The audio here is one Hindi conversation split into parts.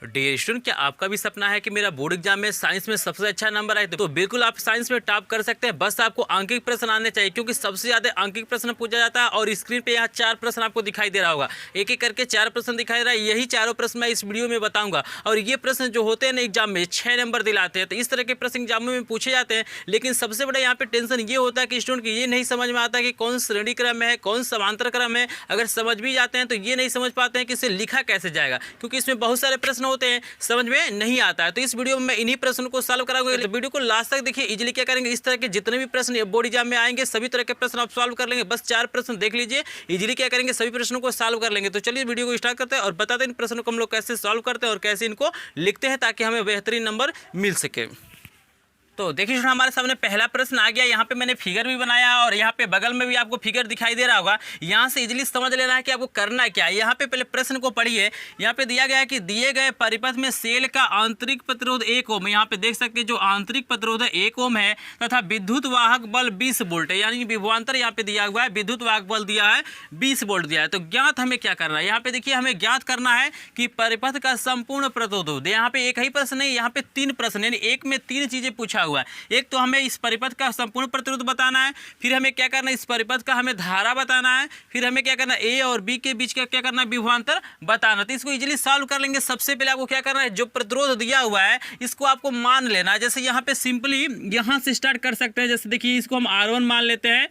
डियर स्टूडेंट, क्या आपका भी सपना है कि मेरा बोर्ड एग्जाम में साइंस में सबसे अच्छा नंबर आए? तो बिल्कुल आप साइंस में टॉप कर सकते हैं। बस आपको अंकित प्रश्न आने चाहिए, क्योंकि सबसे ज्यादा अंकित प्रश्न पूछा जाता है। और स्क्रीन पे यहाँ 4 प्रश्न आपको दिखाई दे रहा होगा, एक एक करके 4 प्रश्न दिखाई दे रहा है। यही चारों प्रश्न मैं इस वीडियो में बताऊंगा। और ये प्रश्न जो होते हैं ना एग्जाम में 6 नंबर दिलाते हैं। तो इस तरह के प्रश्न एग्जामों में पूछे जाते हैं। लेकिन सबसे बड़ा यहाँ पे टेंशन ये होता है कि स्टूडेंट की ये नहीं समझ में आता कि कौन श्रेणी क्रम है, कौन समांतर क्रम है। अगर समझ भी जाते हैं तो ये नहीं समझ पाते हैं कि इसे लिखा कैसे जाएगा, क्योंकि इसमें बहुत सारे प्रश्न होते हैं, समझ में नहीं आता है। तो इस वीडियो में मैं इन्हीं प्रश्नों को सॉल्व कराऊंगा। तो वीडियो को लास्ट तक देखिए। इजीली क्या करेंगे, इस तरह के जितने भी प्रश्न बोर्ड एग्जाम में आएंगे सभी तरह के प्रश्न आप सॉल्व कर लेंगे। बस 4 प्रश्न देख लीजिए, इजीली क्या करेंगे सभी प्रश्नों को सॉल्व कर लेंगे। तो चलिए वीडियो को स्टार्ट करते हैं और बताते हैं इन प्रश्नों को हम लोग कैसे सॉल्व करते हैं और कैसे इनको लिखते हैं ताकि हमें बेहतरीन नंबर मिल सके। तो देखिए हमारे सामने पहला प्रश्न आ गया। यहाँ पे मैंने फिगर भी बनाया और यहाँ पे बगल में भी आपको फिगर दिखाई दे रहा होगा। यहाँ से इजीली समझ लेना है कि आपको करना क्या है। यहाँ पे पहले प्रश्न को पढ़िए। यहाँ पे दिया गया है कि दिए गए परिपथ में सेल का आंतरिक प्रतिरोध 1 ओम, यहाँ पे देख सकते हैं जो आंतरिक प्रतिरोध है 1 ओम है, तथा विद्युत वाहक बल 20 वोल्ट है। यानी विभवांतर यहाँ पे दिया हुआ है, विद्युत वाहक बल दिया है 20 वोल्ट दिया है। तो ज्ञात हमें क्या करना है, यहाँ पे देखिए हमें ज्ञात करना है कि परिपथ का संपूर्ण प्रतिरोध। यहाँ पे एक ही प्रश्न नहीं, यहाँ पे 3 प्रश्न, यानी एक में 3 चीजें पूछा हुआ है। एक तो हमें इस परिपथ का संपूर्ण प्रतिरोध बताना है, फिर हमें क्या करना है इस परिपथ का हमें धारा बताना है, फिर हमें क्या करना है ए और बी के बीच का क्या करना है विभवांतर बताना। तो इसको इजीली सॉल्व कर लेंगे। सबसे पहले आपको क्या करना है, जो प्रतिरोध दिया हुआ है इसको आपको मान लेना है। जैसे यहाँ पे सिंपली यहाँ से स्टार्ट कर सकते हैं। जैसे देखिए इसको हम R1 मान लेते हैं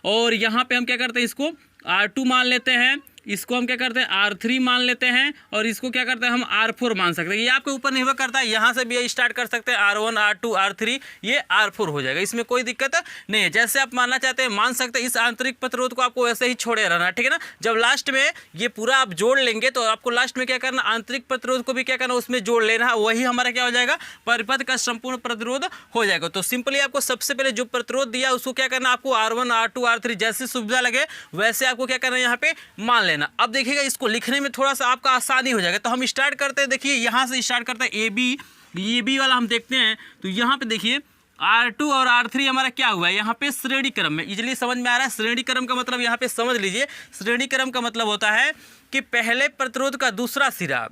और यहाँ पे हम क्या करते हैं इसको R2 मान लेते हैं, इसको हम क्या करते हैं R3 मान लेते हैं और इसको क्या करते हैं हम R4 मान सकते हैं। ये आपके ऊपर निर्भर करता है। यहाँ से भी ये स्टार्ट कर सकते हैं R1 R2 R3, ये R4 हो जाएगा, इसमें कोई दिक्कत नहीं है। जैसे आप मानना चाहते हैं मान सकते हैं। इस आंतरिक प्रतिरोध को आपको ऐसे ही छोड़े रहना है, ठीक है ना। जब लास्ट में ये पूरा आप जोड़ लेंगे तो आपको लास्ट में क्या करना, आंतरिक प्रतिरोध को भी क्या करना उसमें जोड़ लेना है। वही हमारा क्या हो जाएगा, परिपथ का संपूर्ण प्रतिरोध हो जाएगा। तो सिंपली आपको सबसे पहले जो प्रतिरोध दिया उसको क्या करना, आपको R1 R2 R3 जैसे सुविधा लगे वैसे आपको क्या करना है यहाँ पे मान लेना। अब देखिएगा इसको लिखने में थोड़ा सा आपका आसानी हो जाएगा। तो हम स्टार्ट करते हैं। देखिए यहाँ से स्टार्ट करते हैं ए बी वाला हम देखते हैं। तो यहाँ पे देखिए R2 और R3 हमारा क्या हुआ है, यहाँ पे श्रेणी क्रम में। इजीली समझ में आ रहा है। श्रेणी क्रम का मतलब यहाँ पे समझ लीजिए, श्रेणी क्रम का मतलब होता है कि पहले प्रतिरोध का दूसरा सिरा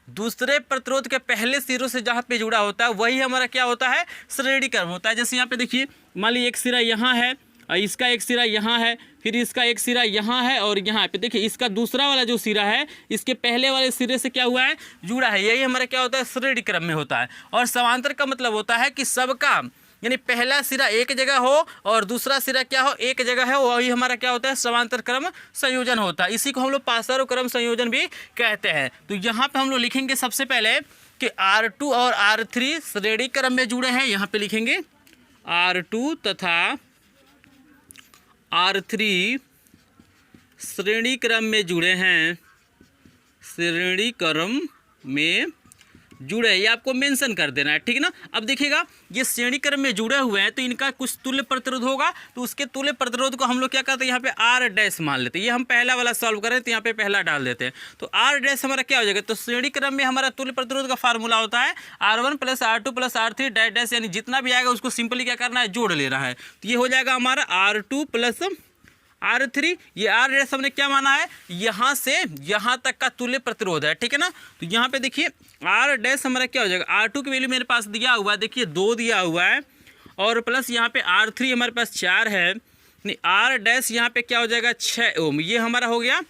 दूसरे प्रतिरोध के पहले सिरों से जहाँ पे जुड़ा होता है वही हमारा क्या होता है, श्रेणी क्रम होता है। जैसे यहाँ पे देखिए मान लीजिए एक सिरा यहाँ है, इसका एक सिरा यहाँ है, फिर इसका एक सिरा यहाँ है और यहाँ पे देखिए इसका दूसरा वाला जो सिरा है इसके पहले वाले सिरे से क्या हुआ है, जुड़ा है। यही हमारा क्या होता है, श्रेणी क्रम में होता है। और समांतर का मतलब होता है कि सबका यानी पहला सिरा एक जगह हो और दूसरा सिरा क्या हो, एक जगह है, वही हमारा क्या होता है, समांतर क्रम संयोजन होता है। इसी को हम लोग पार्श्व क्रम संयोजन भी कहते हैं। तो यहाँ पे हम लोग लिखेंगे सबसे पहले कि R2 और R3 श्रेणी क्रम में जुड़े हैं। यहाँ पे लिखेंगे R2 तथा R3 श्रेणी क्रम में जुड़े हैं, श्रेणी क्रम में जुड़े हैं, ये आपको मेंशन कर देना है, ठीक है ना। अब देखिएगा ये श्रेणी क्रम में जुड़े हुए हैं तो इनका कुछ तुल्य प्रतिरोध होगा। तो उसके तुल्य प्रतिरोध को हम लोग क्या करते हैं, यहाँ पे R डैश मान लेते हैं। ये हम पहला वाला सॉल्व करें तो यहाँ पे पहला डाल देते हैं। तो R डैश हमारा क्या हो जाएगा, तो श्रेणी क्रम में हमारा तुल्य प्रतिरोध का फार्मूला होता है R1 + R2 + R3 dash dash, यानी जितना भी आएगा उसको सिंपली क्या करना है, जोड़ लेना है। तो ये हो जाएगा हमारा R2 + R3। ये R डैश हमने क्या माना है, यहाँ से यहाँ तक का तुल्य प्रतिरोध है, ठीक है ना। तो यहाँ पे देखिए R डैश हमारा क्या हो जाएगा, R2 की वैल्यू मेरे पास दिया हुआ है, देखिए 2 दिया हुआ है और प्लस यहाँ पे R3 हमारे पास 4 है। नहीं R डैश यहाँ पे क्या हो जाएगा 6 ओम। ये हमारा हो गया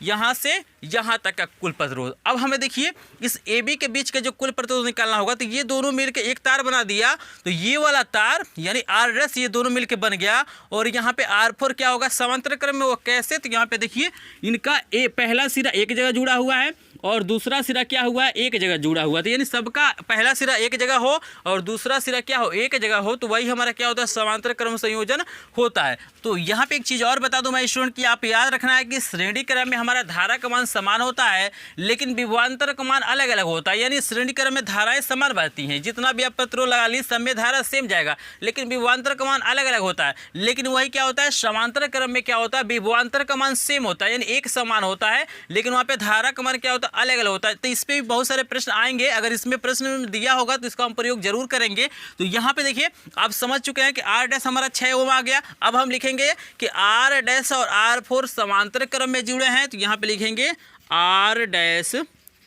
यहाँ से यहाँ तक का कुल प्रतिरोध। अब हमें देखिए इस ए बी के बीच का जो कुल प्रतिरोध निकालना होगा। तो ये दोनों मिलकर एक तार बना दिया। तो ये वाला तार यानी R डैश ये दोनों मिलकर बन गया और यहाँ पे R4 क्या होगा, समांतर क्रम में। वो कैसे, तो यहाँ पे देखिए इनका पहला सिरा एक जगह जुड़ा हुआ है और दूसरा सिरा क्या हुआ है, एक जगह जुड़ा हुआ। तो यानी सबका पहला सिरा एक जगह हो और दूसरा सिरा क्या हो, एक जगह हो, तो वही हमारा क्या होता है, समांतर क्रम संयोजन होता है। तो यहाँ पे एक चीज़ और बता दूं मैं स्टूडेंट की, आप याद रखना है कि श्रेणी क्रम में हमारा धारा का मान समान होता है लेकिन विभवांतर का मान अलग अलग होता है। यानी श्रेणी क्रम में धाराएं समान बहती हैं, जितना भी आप प्रतिरोध लगा ली सब में धारा सेम जाएगा, लेकिन विभवांतर का मान अलग अलग होता है। लेकिन वही क्या होता है, समांतर क्रम में क्या होता है, विभवांतर का मान सेम होता है, यानी एक समान होता है, लेकिन वहाँ पे धारा का मान क्या होता है, अलग अलग होता है। तो इस पे भी बहुत सारे प्रश्न आएंगे। अगर इसमें प्रश्न में दिया होगा तो इसका हम प्रयोग जरूर करेंगे। तो यहाँ पे देखिए आप समझ चुके हैं कि R डैश हमारा 6 ओम आ गया। अब हम लिखेंगे कि R डैश और R4 समांतर क्रम में जुड़े हैं। तो यहाँ पे लिखेंगे R डैश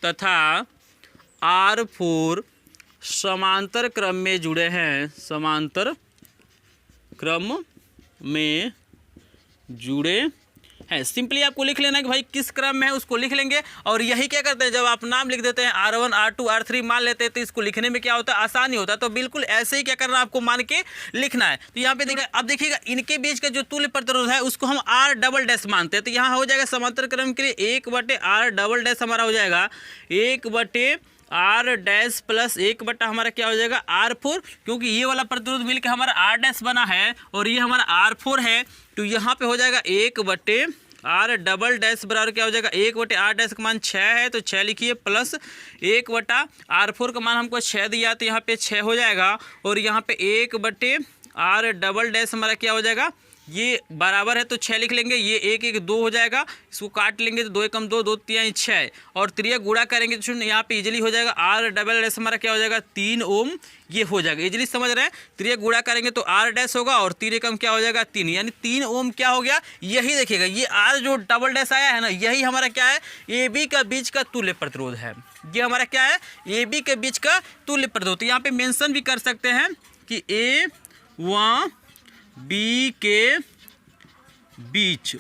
तथा R4 समांतर क्रम में जुड़े हैं, समांतर क्रम में जुड़े हैं। सिंपली आपको लिख लेना है कि भाई किस क्रम में है उसको लिख लेंगे। और यही क्या करते हैं, जब आप नाम लिख देते हैं R1 R2 R3 मान लेते हैं तो इसको लिखने में क्या होता है, आसानी होता है। तो बिल्कुल ऐसे ही क्या करना, आपको मान के लिखना है। तो यहाँ पे देखिए, अब देखिएगा इनके बीच का जो तुल्य प्रतिरोध है उसको हम R डबल डैश मानते हैं। तो यहाँ हो जाएगा समांतर क्रम के लिए 1/R डबल डैश हमारा हो जाएगा 1/R डैश प्लस 1 हमारा क्या हो जाएगा R4, क्योंकि ये वाला प्रतिरोध मिलकर हमारा R डैश बना है और ये हमारा R4 है। तो यहाँ पे हो जाएगा 1/R डबल डैश बराबर क्या हो जाएगा 1/R डैश का मान 6 है तो 6 लिखिए, प्लस 1/R4 का मान हमको 6 दिया तो यहाँ पे 6 हो जाएगा। और यहाँ पे 1/R डबल डैश हमारा क्या हो जाएगा, ये बराबर है तो 6 लिख लेंगे, ये 1 1 2 हो जाएगा, इसको काट लेंगे तो 2 एकम 2 2 3 6 और 3 गुणा करेंगे तो यहाँ पे इजीली हो जाएगा R डबल डैश हमारा क्या हो जाएगा 3 ओम, ये हो जाएगा। इजीली समझ रहे हैं, 3 गुणा करेंगे तो R डैश होगा और 3 एकम क्या हो जाएगा 3, यानी 3 ओम क्या हो गया। यही देखिएगा ये R जो डबल डैश आया है ना, यही हमारा क्या है AB का बीच का तुल्य प्रतिरोध है। ये हमारा क्या है AB के बीच का तुल्य प्रतिरोध। यहाँ पे मेंशन भी कर सकते हैं कि A व B के बीच,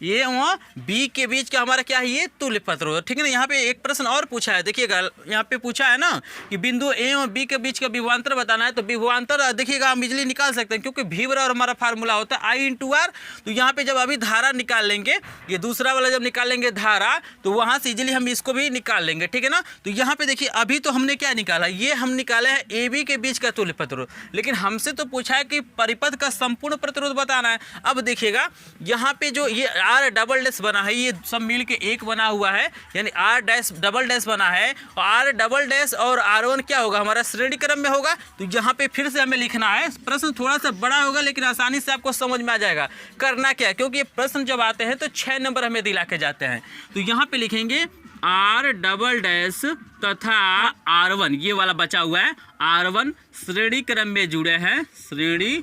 ये वहाँ बी के बीच का हमारा क्या है ये तुल्य प्रतिरोध, ठीक है ना। यहाँ पे एक प्रश्न और पूछा है, देखिएगा यहाँ पे पूछा है ना कि बिंदु ए और बी के बीच का विभवांतर बताना है। तो विभवांतर देखिएगा हम इजीली निकाल सकते हैं, क्योंकि V बराबर हमारा फार्मूला होता है I × R। तो यहाँ पे जब अभी धारा निकाल लेंगे, ये दूसरा वाला जब निकाल लेंगे धारा, तो वहाँ से इजीली हम इसको भी निकाल लेंगे, ठीक है ना। तो यहाँ पे देखिए अभी तो हमने क्या निकाला, ये हम निकाले हैं AB के बीच का तुल्य प्रतिरोध, लेकिन हमसे तो पूछा है कि परिपथ का संपूर्ण प्रतिरोध बताना है। अब देखिएगा यहाँ पे जो ये R डबल डैश बना है, ये सब मिल के एक बना हुआ है, यानी R डैश डबल डैश बना है। और R डबल डैश और R1 क्या होगा, हमारा श्रेणी क्रम में होगा। तो यहाँ पे फिर से हमें लिखना है, प्रश्न थोड़ा सा बड़ा होगा लेकिन आसानी से आपको समझ में आ जाएगा। करना क्या, क्योंकि ये प्रश्न जब आते हैं तो 6 नंबर हमें दिला के जाते हैं। तो यहाँ पे लिखेंगे R डबल डैश तथा R1, ये वाला बचा हुआ है R1 श्रेणी क्रम में जुड़े हैं, श्रेणी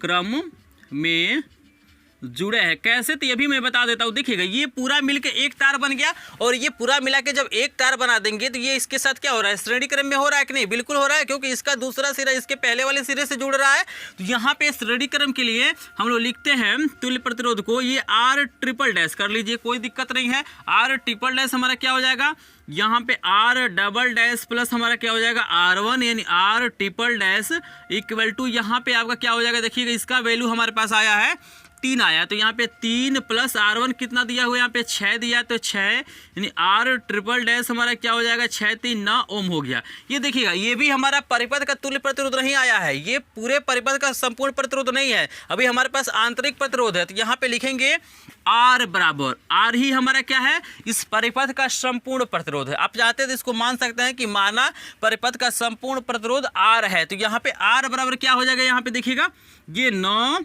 क्रम में जुड़े हैं। कैसे, तो ये भी मैं बता देता हूँ। देखिएगा ये पूरा मिलके एक तार बन गया, और ये पूरा मिला के जब एक तार बना देंगे तो ये इसके साथ क्या हो रहा है, श्रेणी क्रम में हो रहा है कि नहीं, बिल्कुल हो रहा है, क्योंकि इसका दूसरा सिरा इसके पहले वाले सिरे से जुड़ रहा है। तो यहाँ पे श्रेणी क्रम के लिए हम लोग लिखते हैं तुल्य प्रतिरोध को, ये R ट्रिपल डैश कर लीजिए, कोई दिक्कत नहीं है। R ट्रिपल डैश हमारा क्या हो जाएगा, यहाँ पे R डबल डैश प्लस हमारा क्या हो जाएगा R1, यानी R triple dash equal to यहाँ पे आपका क्या हो जाएगा, देखिएगा इसका वैल्यू हमारे पास आया है 3 आया। तो यहाँ पे 3 प्लस R1 कितना दिया हुआ है, यहाँ पे 6 दिया, तो 6 यानी R ट्रिपल डैश हमारा क्या हो जाएगा 6 3 9 ओम हो गया। ये देखिएगा ये भी हमारा परिपथ का तुल्य प्रतिरोध नहीं आया है, ये पूरे परिपथ का संपूर्ण प्रतिरोध नहीं है, अभी हमारे पास आंतरिक प्रतिरोध है। तो यहाँ पे लिखेंगे R बराबर, R ही हमारा क्या है, इस परिपथ का संपूर्ण प्रतिरोध है। आप चाहते हैं तो इसको मान सकते हैं कि माना परिपथ का संपूर्ण प्रतिरोध R है। तो यहाँ पे R बराबर क्या हो जाएगा, यहाँ पे देखिएगा ये 9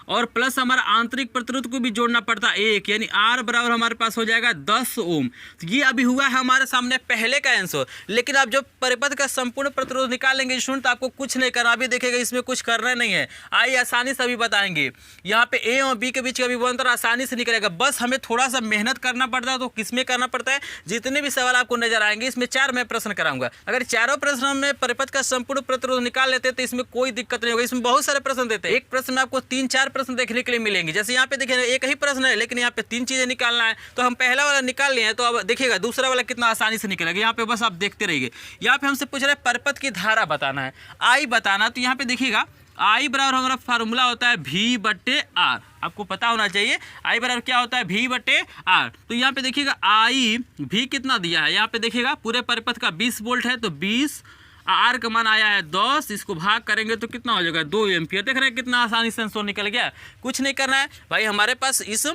और प्लस हमारा आंतरिक प्रतिरोध को भी जोड़ना पड़ता है 1, यानी R बराबर हमारे पास हो जाएगा 10 ओम। तो ये अभी हुआ है हमारे सामने पहले का आंसर। लेकिन आप जब परिपथ का संपूर्ण प्रतिरोध निकालेंगे स्टूडेंट, तो आपको कुछ नहीं करना, अभी देखेगा इसमें कुछ करना नहीं है, आइए आसानी से अभी बताएंगे। यहाँ पे A और B के बीच का विभवांतर आसानी से निकलेगा, बस हमें थोड़ा सा मेहनत करना पड़ता है। तो किसमें करना पड़ता है, जितने भी सवाल आपको नजर आएंगे इसमें 4 मैं प्रश्न कराऊंगा। अगर चारों प्रश्न में परिपथ का संपूर्ण प्रतिरोध निकाल लेते तो इसमें कोई दिक्कत नहीं होगी। इसमें बहुत सारे प्रश्न देते हैं, एक प्रश्न में आपको 3-4 प्रश्न देखने के लिए मिलेंगे। जैसे यहाँ पे देखिए एक ही प्रश्न है, लेकिन यहाँ पे 3 चीजें निकालना है, तो हम पहला वाला निकाल लिए हैं। तो अब देखिएगा दूसरा वाला कितना आसानी से निकलेगा, यहाँ पे बस आप देखते रहिए। यहाँ पे हमसे पूछ रहे हैं परिपथ की धारा बताना है, I बताना। तो यहाँ पे देखिएगा I बराबर हमारा फार्मूला होता है V/R, आपको पता होना चाहिए I बराबर क्या होता है V/R। तो यहाँ पे देखिएगा I V कितना दिया है, यहाँ पे देखिएगा पूरे परिपथ का 20 वोल्ट है, तो 20 R का मान आया है 10, इसको भाग करेंगे तो कितना हो जाएगा 2 एम्पियर। देख रहे हैं कितना आसानी से आंसर निकल गया। कुछ नहीं करना है भाई, हमारे पास इस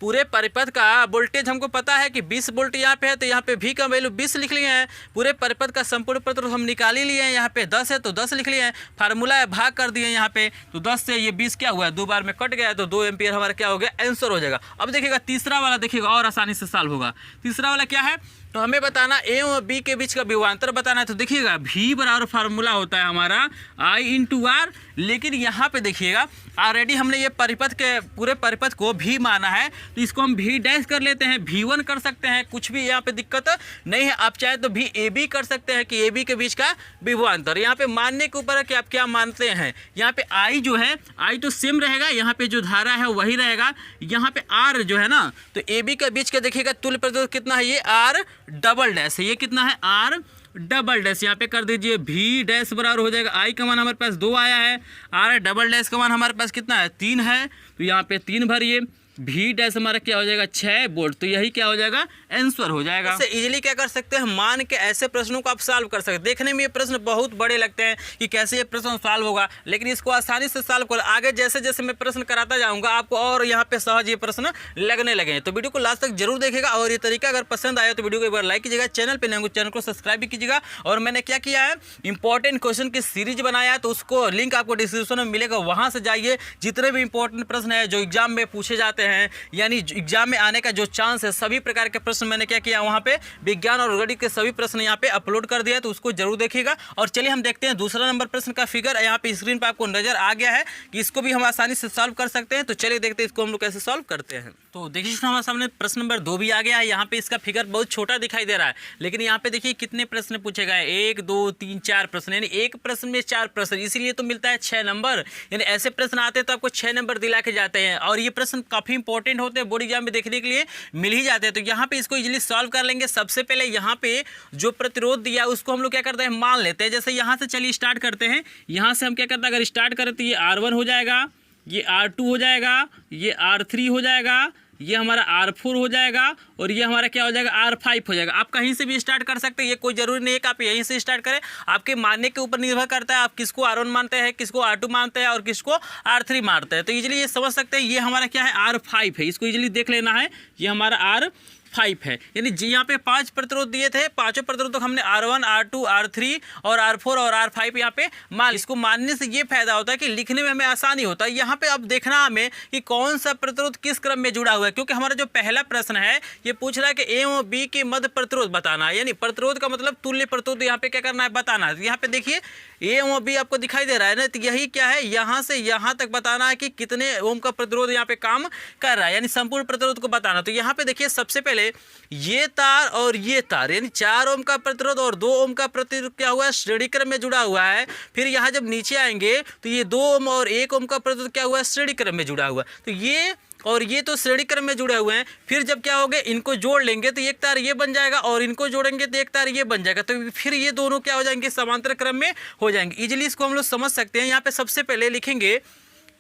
पूरे परिपथ का वोल्टेज हमको पता है कि 20 वोल्ट यहाँ पे है, तो यहाँ पे V का वैल्यू 20 लिख लिए हैं। पूरे परिपथ का संपूर्ण प्रतिरोध हम निकाल ही लिए हैं, यहाँ पे 10 है तो 10 लिख लिए हैं। फार्मूला है भाग कर दिए यहाँ पे, तो 10 से ये 20 क्या हुआ है, 2 बार में कट गया, तो 2 एम्पियर हमारा क्या हो गया, आंसर हो जाएगा। अब देखिएगा तीसरा वाला, देखिएगा और आसानी से सॉल्व होगा। तीसरा वाला क्या है, तो हमें बताना ए और बी के बीच का विभवांतर बताना है। तो देखिएगा V बराबर फार्मूला होता है हमारा I इंटू आर, लेकिन यहाँ पे देखिएगा ऑलरेडी हमने ये परिपथ के पूरे परिपथ को V माना है, तो इसको हम V डैश कर लेते हैं, V1 कर सकते हैं, कुछ भी यहाँ पे दिक्कत नहीं है। आप चाहे तो VAB कर सकते हैं कि AB के बीच का विभवांतर। यहाँ पे मानने के ऊपर है कि आप क्या मानते हैं। यहाँ पे I जो है I तो सेम रहेगा, यहाँ पे जो धारा है वही रहेगा। यहाँ पे R जो है ना, तो AB के बीच का देखिएगा तुल्य प्रतिरोध कितना है, ये R डबल डैश है, ये कितना है R डबल डैश। यहाँ पे कर दीजिए V डैश बराबर हो जाएगा, I का मान हमारे पास 2 आया है, R डबल डैश का मान हमारे पास कितना है 3 है, तो यहाँ पे 3 भरिए, V डैश हमारा क्या हो जाएगा 6 वोल्ट, तो यही क्या हो जाएगा आंसर हो जाएगा। इससे इजीली क्या कर सकते हैं, मान के ऐसे प्रश्नों को आप सॉल्व कर सकते हैं। देखने में ये प्रश्न बहुत बड़े लगते हैं कि कैसे ये प्रश्न सॉल्व होगा, लेकिन इसको आसानी से सॉल्व कर आगे जैसे जैसे मैं प्रश्न कराता जाऊंगा आपको और यहाँ पे सहज ये प्रश्न लगने लगे। तो वीडियो को लास्ट तक जरूर देखिएगा, और ये तरीका अगर पसंद आया तो वीडियो को एक बार लाइक कीजिएगा, चैनल पर नए चैनल को सब्सक्राइब भी कीजिएगा। और मैंने क्या किया है, इंपॉर्टेंट क्वेश्चन की सीरीज बनाया है, तो उसको लिंक आपको डिस्क्रिप्शन में मिलेगा, वहाँ से जाइए। जितने भी इंपॉर्टेंट प्रश्न है जो एग्जाम में पूछे जाते हैं, यानी एग्जाम में आने का जो चांस है, सभी प्रकार के प्रश्न मैंने क्या किया वहाँ पे विज्ञान और गणित के सभी प्रश्न यहाँ पे अपलोड कर दिया है, तो उसको जरूर देखिएगा। और चलिए हम देखते हैं दूसरा नंबर प्रश्न का फिगर यहाँ पे स्क्रीन पे आपको नजर आ गया है कि इसको भी हम आसानी से सॉल्व कर सकते हैं। तो चलिए देखते हैं इसको हम लोग कैसे सॉल्व करते हैं। तो देखिए हमारे सामने प्रश्न नंबर 2 भी आ गया है। यहाँ पे इसका फिगर बहुत छोटा दिखाई दे रहा है, लेकिन यहाँ पे देखिए कितने प्रश्न पूछे गए, 1 2 3 4 प्रश्न, यानी एक प्रश्न में 4 प्रश्न, इसीलिए तो मिलता है 6 नंबर। यानी ऐसे प्रश्न आते हैं तो आपको 6 नंबर दिला के जाते हैं, और ये प्रश्न काफी इंपॉर्टेंट होते हैं, बोर्ड एग्जाम में देखने के लिए मिल ही जाते हैं। तो यहाँ पे इसको इजीली सॉल्व कर लेंगे। सबसे पहले यहाँ पे जो प्रतिरोध दिया उसको हम लोग क्या करते हैं, मान लेते हैं। जैसे यहाँ से चलिए स्टार्ट करते हैं, यहाँ से हम क्या करते हैं, अगर स्टार्ट करें तो ये R1 हो जाएगा, ये R2 हो जाएगा, ये R3 हो जाएगा, ये हमारा R4 हो जाएगा, और ये हमारा क्या हो जाएगा R5 हो जाएगा। आप कहीं से भी स्टार्ट कर सकते हैं, ये कोई जरूरी नहीं है कि आप यहीं से स्टार्ट करें, आपके मानने के ऊपर निर्भर करता है। आप किसको R1 मानते हैं, किसको R2 मानते हैं और किसको R3 मानते हैं। तो इजीली ये समझ सकते हैं ये हमारा क्या है R5 है, इसको इजीली देख लेना है, ये हमारा R5 है। यानी जी यहाँ पे 5 प्रतिरोध दिए थे, पांचों प्रतिरोध तो हमने R1 R2 R3 और R4 और R5 यहाँ पे मान। इसको मानने से ये फायदा होता है कि लिखने में हमें आसानी होता है। यहाँ पे अब देखना हमें कि कौन सा प्रतिरोध किस क्रम में जुड़ा हुआ है, क्योंकि हमारा जो पहला प्रश्न है ये पूछ रहा है कि ए और बी के मध्य प्रतिरोध बताना है, यानी प्रतिरोध का मतलब तुल्य प्रतिरोध यहाँ पे क्या करना है, बताना है। यहाँ पे देखिए ए और बी आपको दिखाई दे रहा है ना, तो यही क्या है, यहाँ से यहाँ तक बताना है कि कितने ओम का प्रतिरोध यहाँ पे काम कर रहा है, यानी संपूर्ण प्रतिरोध को बताना। तो यहाँ पे देखिए सबसे पहले ये तार और ये तार, यानी 4 ओम का प्रतिरोध और 2 ओम का प्रतिरोध क्या हुआ है, श्रेणी क्रम में जुड़ा हुआ है। फिर यहाँ जब नीचे आएंगे तो ये 2 ओम और 1 ओम का प्रतिरोध क्या हुआ है, श्रेणी क्रम में जुड़ा हुआ है। तो ये और ये तो श्रेणी क्रम में जुड़े हुए हैं। फिर जब क्या होगा, इनको जोड़ लेंगे तो एक तार ये बन जाएगा, और इनको जोड़ेंगे तो एक तार ये बन जाएगा, तो फिर ये दोनों क्या हो जाएंगे, समांतर क्रम में हो जाएंगे। इजीली इसको हम लोग समझ सकते हैं। यहाँ पे सबसे पहले लिखेंगे,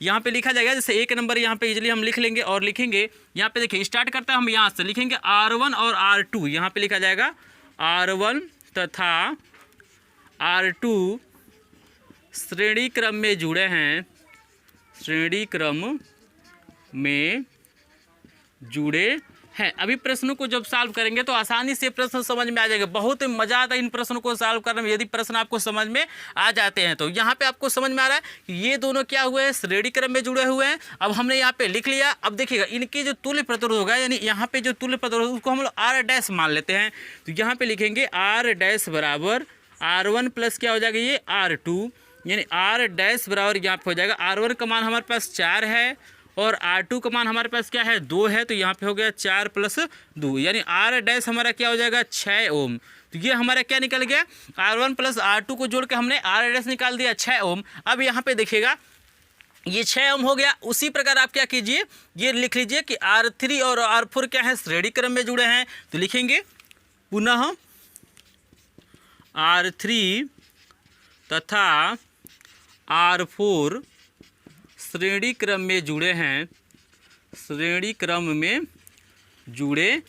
यहाँ पे लिखा जाएगा, जैसे 1 नंबर यहाँ पे इजीली हम लिख लेंगे और लिखेंगे। यहाँ पे देखिए स्टार्ट करते हैं हम, यहाँ से लिखेंगे R1 और R2, यहाँ पे लिखा जाएगा R1 तथा R2 श्रेणी क्रम में जुड़े हैं, श्रेणी क्रम में जुड़े हैं। अभी प्रश्नों को जब सॉल्व करेंगे तो आसानी से प्रश्न समझ में आ जाएगा। बहुत मजा आता है इन प्रश्नों को सॉल्व करने में, यदि प्रश्न आपको समझ में आ जाते हैं। तो यहाँ पे आपको समझ में आ रहा है कि ये दोनों क्या हुए हैं, श्रेणी क्रम में जुड़े हुए हैं। अब हमने यहाँ पे लिख लिया। अब देखिएगा इनकी जो तुल्य प्रतिरोध होगा, यानी यहाँ पे जो तुल्य प्रतिरोध उसको हम लोग R डैश मान लेते हैं। तो यहाँ पे लिखेंगे R डैश बराबर R1 प्लस क्या हो जाएगा, ये R2, यानी R डैश बराबर यहाँ पे हो जाएगा, R1 का मान हमारे पास 4 है और R2 का मान हमारे पास क्या है, 2 है। तो यहाँ पे हो गया 4 + 2, यानी R डैश हमारा क्या हो जाएगा, 6 ओम। तो ये हमारा क्या निकल गया, R1 + R2 को जोड़ के हमने R डैश निकाल दिया 6 ओम। अब यहाँ पे देखिएगा ये 6 ओम हो गया। उसी प्रकार आप क्या कीजिए, ये लिख लीजिए कि R3 और R4 क्या है, श्रेणी क्रम में जुड़े हैं। तो लिखेंगे पुनः R3 तथा R4 श्रेणी क्रम में जुड़े हैं, श्रेणी क्रम में जुड़े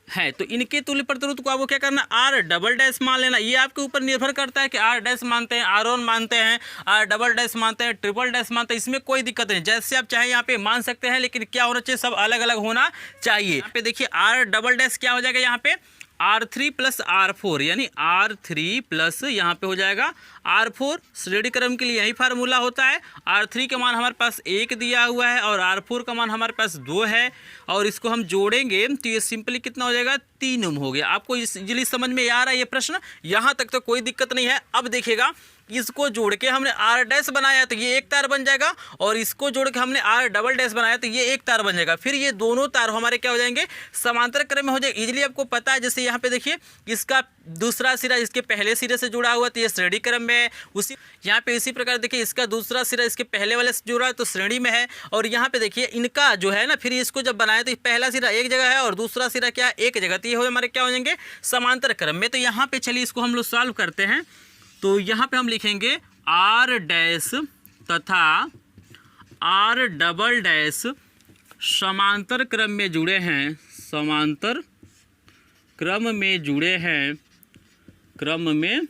हैं। तो इनके तुल्य प्रतिरोध को आपको क्या करना, R डबल डैश मान लेना। ये आपके ऊपर निर्भर करता है कि R डैश मानते हैं, R1 मानते हैं, R डबल डैश मानते हैं, ट्रिपल डैश मानते हैं, इसमें कोई दिक्कत नहीं, जैसे आप चाहें यहाँ पे मान सकते हैं, लेकिन क्या होना चाहिए, सब अलग अलग होना चाहिए। यहाँ पे देखिए R डबल डैश क्या हो जाएगा, यहाँ पे R3 प्लस R4 यानी R3 प्लस यहाँ पे हो जाएगा R4। श्रेणी क्रम के लिए यही फार्मूला होता है। R3 का मान हमारे पास 1 दिया हुआ है और R4 का मान हमारे पास 2 है, और इसको हम जोड़ेंगे तो ये सिंपली कितना हो जाएगा, 3 ओम हो गया। आपको इजीली समझ में आ रहा है ये प्रश्न, यहाँ तक तो कोई दिक्कत नहीं है। अब देखिएगा, इसको जोड़ के हमने R डैश बनाया तो ये एक तार बन जाएगा, और इसको जोड़ के हमने R डबल डैश बनाया तो ये एक तार बन जाएगा। फिर ये दोनों तार हमारे क्या हो जाएंगे, समांतर क्रम में हो जाएगा। इजीली आपको पता है, जैसे यहाँ पे देखिए इसका दूसरा सिरा इसके पहले सिरे से जुड़ा हुआ तो ये श्रेणी क्रम में है। उसी यहाँ पे इसी प्रकार देखिए इसका दूसरा सिरा इसके पहले वाले से जुड़ा है तो श्रेणी में है। और यहाँ पे देखिए इनका जो है ना, फिर इसको जब बनाया तो पहला सिरा एक जगह है और दूसरा सिरा क्या एक जगह, तो ये हमारे क्या हो जाएंगे, समांतर क्रम में। तो यहाँ पे चलिए इसको हम लोग सॉल्व करते हैं। तो यहाँ पे हम लिखेंगे R डैश तथा R डबल डैश समांतर क्रम में जुड़े हैं, समांतर क्रम में जुड़े हैं, क्रम में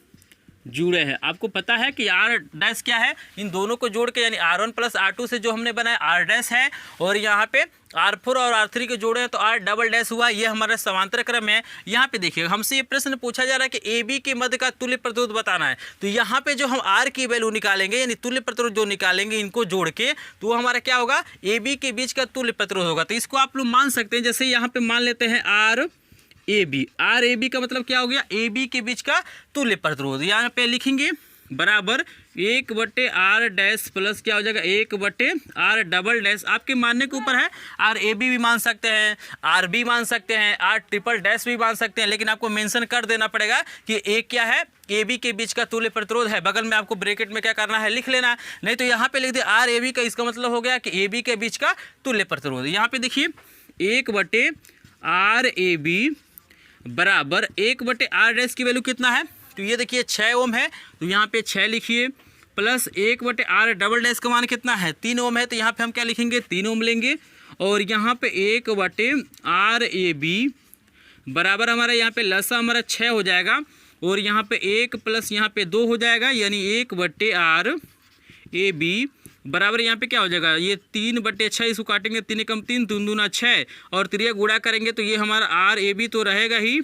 जुड़े हैं। आपको पता है कि R डैश क्या है, इन दोनों को जोड़ के यानी R1 प्लस R2 से जो हमने बनाया R डैश है, और यहाँ पे R4 और R3 के जोड़े हैं तो R डबल डैश हुआ। ये हमारा समांतर क्रम है। यहाँ पे देखिए हमसे ये प्रश्न पूछा जा रहा है कि AB के मध्य का तुल्य प्रतिरोध बताना है। तो यहाँ पे जो हम R की वैल्यू निकालेंगे यानी तुल्य प्रतिरोध जो निकालेंगे इनको जोड़ के, तो वो हमारा क्या होगा, AB के बीच का तुल्य प्रतिरोध होगा। तो इसको आप लोग मान सकते हैं, जैसे यहाँ पे मान लेते हैं आर ए बी का मतलब क्या हो गया, ए बी के बीच का तुल्य प्रतिरोध। यहाँ पे लिखेंगे बराबर 1/r डैश प्लस क्या हो जाएगा 1/r डबल डैश। आपके मानने के ऊपर है, आर ए बी भी मान सकते हैं, आर बी मान सकते हैं, आर ट्रिपल डैश भी मान सकते हैं, लेकिन आपको मेंशन कर देना पड़ेगा कि ए क्या है, ए बी के बीच का तुल्य प्रतिरोध है। बगल में आपको ब्रैकेट में क्या करना है, लिख लेना। नहीं तो यहाँ पे लिख दे आर ए बी का, इसका मतलब हो गया कि ए बी के बीच का तुल्य प्रतिरोध। यहाँ पे देखिए 1/r ए बी बराबर 1/r डैश की वैल्यू कितना है, तो ये देखिए 6 ओम है, तो यहाँ पे 6 लिखिए, प्लस 1/r डबल डैश का मान कितना है 3 ओम है, तो यहाँ पे हम क्या लिखेंगे 3 ओम लेंगे। और यहाँ पे 1/r ए बी बराबर हमारा यहाँ पे लसा हमारा 6 हो जाएगा, और यहाँ पे 1 प्लस यहाँ पे 2 हो जाएगा, यानी 1/r ए बी बराबर यहाँ पे क्या हो जाएगा, ये 3/6, इसको काटेंगे 3 कम 3 3 दूना 6, और 3 गुणा करेंगे तो ये हमारा आर ए बी तो रहेगा ही,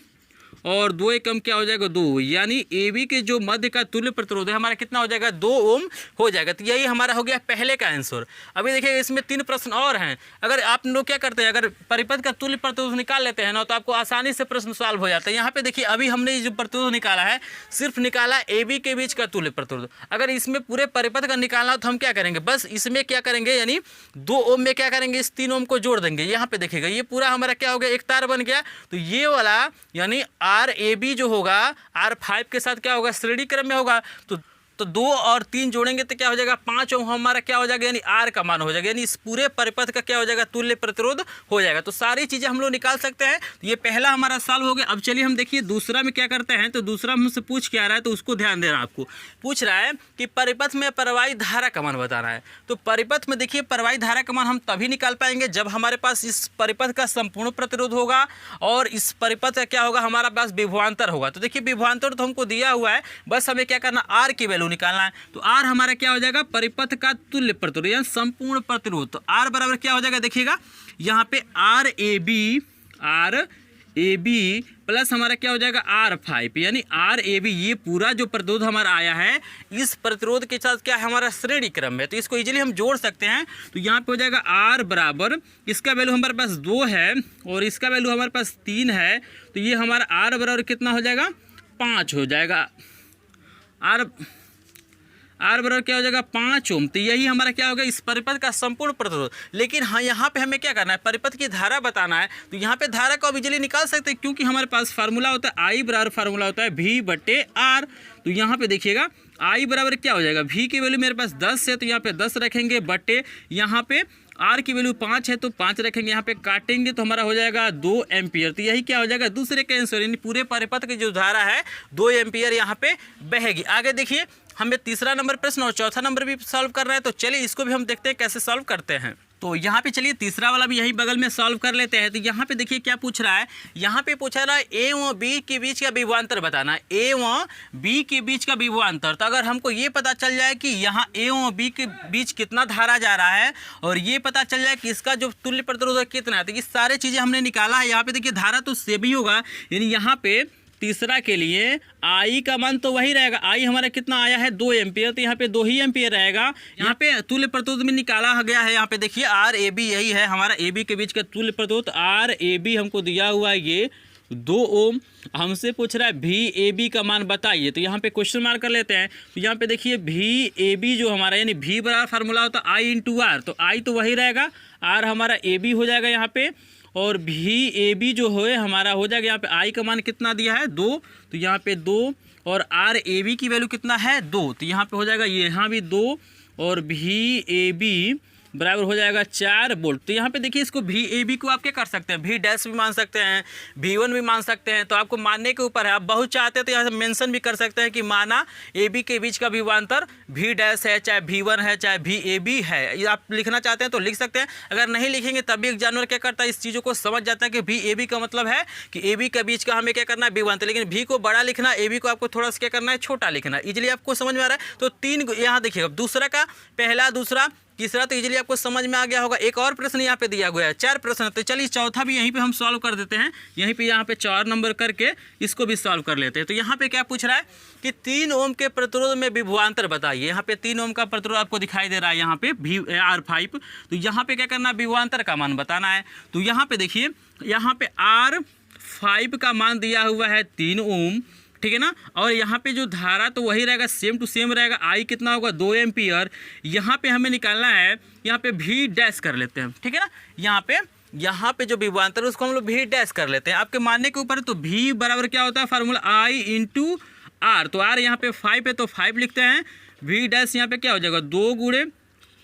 और 2 कम क्या हो जाएगा 2, यानी ए बी के जो मध्य का तुल्य प्रतिरोध है हमारा कितना हो जाएगा 2 ओम हो जाएगा। तो यही हमारा हो गया पहले का आंसर। अभी देखिए इसमें 3 प्रश्न और हैं। अगर आप लोग क्या करते हैं, अगर परिपथ का तुल्य प्रतिरोध निकाल लेते हैं ना, तो आपको आसानी से प्रश्न सॉल्व हो जाता है। यहाँ पे देखिए अभी हमने जो प्रतिरोध निकाला है सिर्फ निकाला ए बी के बीच का तुल्य प्रतिरोध। अगर इसमें पूरे परिपथ का निकालना हो तो हम क्या करेंगे, बस इसमें क्या करेंगे यानी 2 ओम में क्या करेंगे, इस 3 ओम को जोड़ देंगे। यहाँ पे देखिएगा ये पूरा हमारा क्या हो गया, एक तार बन गया। तो ये वाला यानी आर ए बी जो होगा R5 के साथ क्या होगा, श्रेणी क्रम में होगा। तो 2 और 3 जोड़ेंगे तो क्या हो जाएगा 5 ओम हमारा क्या हो जाएगा, यानी R का मान हो जाएगा, यानी इस पूरे परिपथ का क्या हो जाएगा, तुल्य प्रतिरोध हो जाएगा। तो सारी चीज़ें हम लोग निकाल सकते हैं। तो ये पहला हमारा सॉल्व हो गया। अब चलिए हम देखिए दूसरा में क्या करते हैं। तो दूसरा हमसे पूछ क्या रहा है, तो उसको ध्यान देना। आपको पूछ रहा है कि परिपथ में प्रवाही धारा का मान बताना है। तो परिपथ में देखिए प्रवाही धारा का मान हम तभी निकाल पाएंगे जब हमारे पास इस परिपथ का संपूर्ण प्रतिरोध होगा, और इस परिपथ का क्या होगा, हमारा पास विभवांतर होगा। तो देखिए विभवांतर तो हमको दिया हुआ है, बस हमें क्या करना, आर की वैल्यू निकालना है। तो आर हमारा क्या हो जाएगा, परिपथ का तुल्य प्रतिरोध या संपूर्ण प्रतिरोध। तो आर बराबर क्या हो जाएगा, देखिएगा यहाँ पे आर ए बी प्लस हमारा क्या हो जाएगा R5, यानी आर ए बी, ये पूरा जो प्रतिरोध हमारा आया है इस प्रतिरोध के साथ क्या है, हमारा श्रेणी क्रम में। तो इसको इजीली हम जोड़ सकते हैं। तो यहाँ पे हो जाएगा R बराबर, इसका वैल्यू हमारे पास 2 है और इसका वैल्यू हमारे पास 3 है। तो ये हमारा R बराबर कितना हो जाएगा, 5 हो जाएगा। आर बराबर क्या हो जाएगा 5 ओम। तो यही हमारा क्या होगा, इस परिपथ का संपूर्ण प्रतिरोध। लेकिन हाँ यहाँ पे हमें क्या करना है, परिपथ की धारा बताना है। तो यहाँ पे धारा को बिजली निकाल सकते हैं, क्योंकि हमारे पास फार्मूला होता है आई बराबर फार्मूला होता है V/R। तो यहाँ पे देखिएगा आई बराबर क्या हो जाएगा, V की वैल्यू मेरे पास 10 है तो यहाँ पे 10 रखेंगे, बटे यहाँ पे आर की वैल्यू 5 है तो 5 रखेंगे, यहाँ पे काटेंगे तो हमारा हो जाएगा 2 एम्पियर। तो यही क्या हो जाएगा, दूसरे के आंसर, यानी पूरे परिपथ की जो धारा है 2 एम्पियर यहाँ पे बहेगी। आगे देखिए हमें तीसरा नंबर प्रश्न और चौथा नंबर भी सॉल्व करना है। तो चलिए इसको भी हम देखते हैं कैसे सॉल्व करते हैं। तो यहाँ पे चलिए तीसरा वाला भी यही बगल में सॉल्व कर लेते हैं। तो यहाँ पे देखिए क्या पूछ रहा है, यहाँ पे पूछा रहा है ए व बी के बीच का विभवांतर बताना, ए व बी के बीच का विभवांतर। तो अगर हमको ये पता चल जाए कि यहाँ ए व बी के बीच कितना धारा जा रहा है और ये पता चल जाए कि इसका जो तुल्य प्रतिरोध कितना है, तो ये सारी चीज़ें हमने निकाला है। यहाँ पे देखिए धारा तो सेम ही होगा, यानी यहाँ पे तीसरा के लिए आई का मान तो वही रहेगा। आई हमारा कितना आया है 2 एम्पियर, तो यहाँ पे 2 ही एम्पियर रहेगा। यहाँ पे तुल्य प्रतिरोध में निकाला गया है, यहाँ पे देखिए आर ए बी यही है हमारा ए बी के बीच का तुल्य प्रतिरोध। आर ए बी हमको दिया हुआ है ये 2 ओम। हमसे पूछ रहा है भी ए बी का मान बताइए, तो यहाँ पे क्वेश्चन मार्क कर लेते हैं। तो यहाँ पे देखिए भी ए बी जो हमारा यानी भी बराबर फार्मूला होता है आई इंटू आर, तो आई तो वही रहेगा, आर हमारा ए बी हो जाएगा यहाँ पे, और भी ए बी जो है हमारा हो जाएगा यहाँ पे आई का मान कितना दिया है 2, तो यहाँ पे 2, और आर ए बी की वैल्यू कितना है 2, तो यहाँ पे हो जाएगा यहाँ भी 2, और भी ए बी बराबर हो जाएगा 4 वोल्ट। तो यहाँ पे देखिए इसको भी ए बी को आप क्या कर सकते हैं, भी डैश भी मान सकते हैं, V1 भी मान सकते हैं। तो आपको मानने के ऊपर है, आप बहुत चाहते हैं तो यहाँ से मेंशन भी कर सकते हैं कि माना ए बी के बीच का विभवांतर भी डैश है, चाहे V1 है, चाहे भी ए बी है। ये आप लिखना चाहते हैं तो लिख सकते हैं। अगर नहीं लिखेंगे तब भी एक जानवर क्या करता है, इस चीज़ों को समझ जाता है कि भी ए बी का मतलब है कि ए बी के बीच का हमें क्या करना है विभवांतर, लेकिन भी को बड़ा लिखना, ए बी को आपको थोड़ा सा क्या करना है छोटा लिखना। इजीली आपको समझ में आ रहा है। तो 3 यहाँ देखिए, दूसरा का पहला, दूसरा, तीसरा तो इजीली आपको समझ में आ गया होगा। एक और प्रश्न यहाँ पे दिया गया है, 4 प्रश्न। तो चलिए चौथा भी यहीं पे हम सॉल्व कर देते हैं, यहीं पे यहाँ पे 4 नंबर करके इसको भी सॉल्व कर लेते हैं। तो यहाँ पे क्या पूछ रहा है कि 3 ओम के प्रतिरोध में विभवांतर बताइए। यहाँ पे 3 ओम का प्रतिरोध आपको दिखाई दे रहा है, यहाँ पे R5। तो यहाँ पे क्या करना है, विभवांतर का मान बताना है। तो यहाँ पे देखिए, यहाँ पे R5 का मान दिया हुआ है 3 ओम, ठीक है ना, और यहाँ पे जो धारा तो वही रहेगा, सेम टू सेम रहेगा। आई कितना होगा 2 एम्पियर। यहाँ पे हमें निकालना है, यहाँ पे भी डैश कर लेते हैं, ठीक है ना। यहाँ पे जो विभवांतर है उसको हम लोग भी डैश कर लेते हैं, आपके मानने के ऊपर। तो भी बराबर क्या होता है फार्मूला, आई इंटू आर। तो आर यहाँ पे 5 है तो 5 लिखते हैं। भी डैश यहाँ पे क्या हो जाएगा 2 गुणे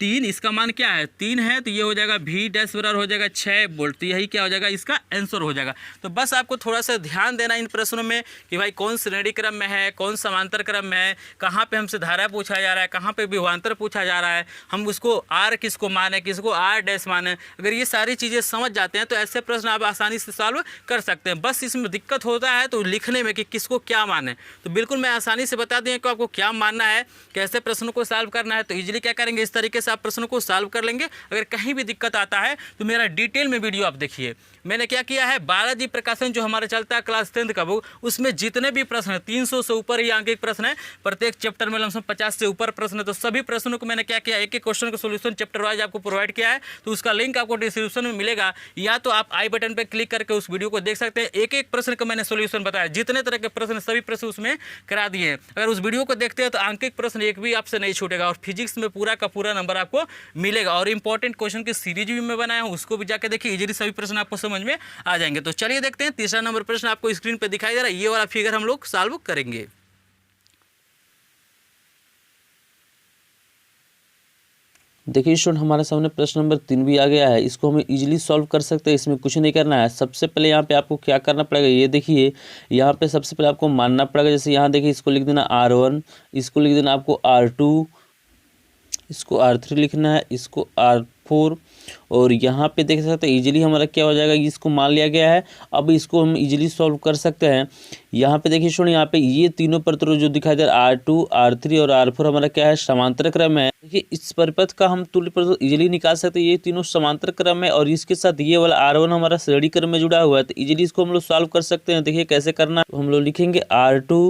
3, इसका मान क्या है 3 है, तो ये हो जाएगा भी डैश बराबर हो जाएगा 6 वोल्ट। तो यही क्या हो जाएगा, इसका आंसर हो जाएगा। तो बस आपको थोड़ा सा ध्यान देना इन प्रश्नों में कि भाई कौन श्रेणी क्रम में है, कौन समांतर क्रम में है, कहाँ पे हमसे धारा पूछा जा रहा है, कहाँ पे विभवांतर पूछा जा रहा है, हम उसको आर किसको माने, किसको आर डैश माने। अगर ये सारी चीज़ें समझ जाते हैं तो ऐसे प्रश्न आप आसानी से सॉल्व कर सकते हैं। बस इसमें दिक्कत होता है तो लिखने में कि किसको क्या माने। तो बिल्कुल मैं आसानी से बता दें कि आपको क्या मानना है, कैसे प्रश्नों को सॉल्व करना है। तो ईजिली क्या करेंगे, इस तरीके से आप प्रश्नों को सॉल्व कर लेंगे। अगर कहीं भी दिक्कत आता है तो मेरा डिटेल में वीडियो आप देखिए। मैंने क्या किया है, बालाजी प्रकाशन जो हमारा चलता है क्लास 10th का बुक, उसमें जितने भी प्रश्न है 300 से ऊपर ही अंक प्रश्न है, प्रत्येक चैप्टर में लमसम 50 से ऊपर प्रश्न है। तो सभी प्रश्नों को मैंने क्या किया, एक एक क्वेश्चन का सोल्यूशन चैप्टर वाइज आपको प्रोवाइड किया है। तो उसका लिंक आपको डिस्क्रिप्शन में मिलेगा, या तो आप आई बटन पर क्लिक करके उस वीडियो को देख सकते हैं। एक एक प्रश्न का मैंने सोल्यूशन बताया, जितने तरह के प्रश्न सभी प्रश्न उसमें करा दिए हैं। अगर उस वीडियो को देखते हैं तो अंकित प्रश्न एक भी आपसे नहीं छूटेगा, और फिजिक्स में पूरा का पूरा नंबर आपको मिलेगा। और इंपॉर्टेंट क्वेश्चन की सीरीज भी मैं बनाया हूँ, उसको भी जाके देखिए, इजीली सभी प्रश्न आपको समझ में आ जाएंगे। तो चलिए देखते हैं, तीसरा नंबर प्रश्न आपको स्क्रीन पे दिखाई दे रहा है, ये वाला फिगर हम लोग सॉल्व करेंगे। देखिए स्टूडेंट, हमारे सामने प्रश्न नंबर 3 भी आ गया है। इसको हम इजीली सॉल्व कर सकते हैं, इसमें कुछ नहीं करना है। सबसे पहले यहाँ पे आपको क्या करना पड़ेगा, ये देखिए यहाँ पे सबसे पहले आपको मानना पड़ेगा। जैसे यहाँ देखिए, इसको लिख देना R1, इसको लिख देना आपको R2, इसको R3 लिखना है, इसको R4, और यहाँ पे देख सकते हैं इजीली हमारा क्या हो जाएगा, इसको मान लिया गया है। अब इसको हम इजीली सॉल्व कर सकते हैं। यहाँ पे देखिए सुनिए, यहाँ पे ये तीनों प्रतिरोध जो दिखाई दे रहा है R2, R3 और R4 हमारा क्या है, समांतर क्रम है। देखिए इस परिपथ का हम तुल्य प्रतिरोध इजीली निकाल सकते हैं, ये तीनों समांतर क्रम है, और इसके साथ ये वाला R1 हमारा श्रेणी क्रम में जुड़ा हुआ है। तो इजीली इसको हम लोग सॉल्व कर सकते हैं। देखिए कैसे करना, तो हम लोग लिखेंगे R2,